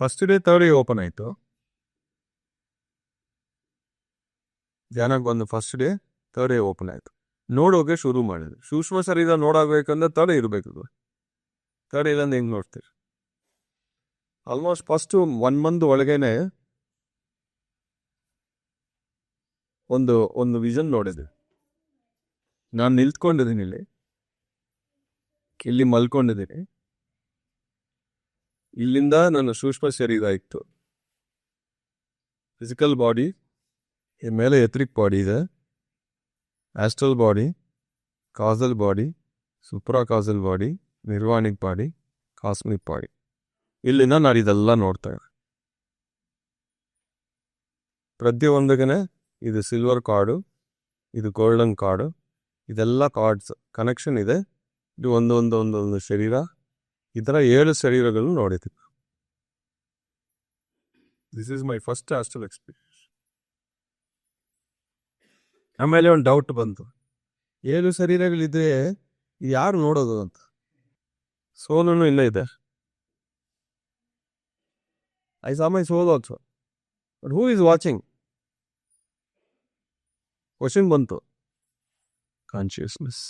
First day third open ಆಯಿತು. ಧ್ಯಾನಕ್ಕೆ ಬಂದು ಫಸ್ಟ್ ಡೇ ಥರ್ಡ್ ಓಪನ್ ಆಯಿತು. ನೋಡೋಕೆ ಶುರು ಮಾಡಿದ್ರು. ಸೂಕ್ಷ್ಮ ಶರೀರ ನೋಡಾಗಬೇಕಂದ್ರೆ ತಲೆ ಇರಬೇಕು. ತಲೆ ಇಲ್ಲಂದ್ರೆ ಹೆಂಗೆ ನೋಡ್ತೀರಿ? ಆಲ್ಮೋಸ್ಟ್ ಫಸ್ಟು 1 ಮಂತ್ ಒಳಗೇನೆ ಒಂದು ವಿಷನ್ ನೋಡಿದೆ. ನಾನು ನಿಲ್ತ್ಕೊಂಡಿದ್ದೀನಿ, ಇಲ್ಲಿ ಮಲ್ಕೊಂಡಿದ್ದೀನಿ. ಇಲ್ಲಿಂದ ನನ್ನ ಸೂಕ್ಷ್ಮ ಶರೀರ ಇತ್ತು. ಫಿಸಿಕಲ್ ಬಾಡಿ ಮೇಲೆ ಎಥ್ರಿಕ್ ಬಾಡಿ ಇದೆ, astral body, causal body, supra causal body, nirvanic body, cosmic body. ಇಲ್ಲಿಂದ ನಾನು ಇದೆಲ್ಲ ನೋಡ್ತಾ ಇದ್ದೆ. ಪ್ರತಿಯೊಂದಿಗೆ ಇದು ಸಿಲ್ವರ್ ಕಾರ್ಡು, ಇದು ಗೋಲ್ಡನ್ ಕಾರ್ಡು, ಇದೆಲ್ಲ ಕಾರ್ಡ್ಸ್ ಕನೆಕ್ಷನ್ ಇದೆ. ಇದು ಒಂದೊಂದು ಶರೀರ. ಈ ಥರ 7 ಶರೀರಗಳು ನೋಡಿದ್ದೀನಿ. This is my first astral experience. ಆಮೇಲೆ ಒಂದು ಡೌಟ್ ಬಂತು, 7 ಶರೀರಗಳಿದ್ರೆ ಯಾರು ನೋಡೋದು ಅಂತ. ಸೋಲನು ಇಲ್ಲ ಇದೆ. I saw my soul also, but who is watching? Question ಬಂತು. ಕಾನ್ಶಿಯಸ್ನೆಸ್.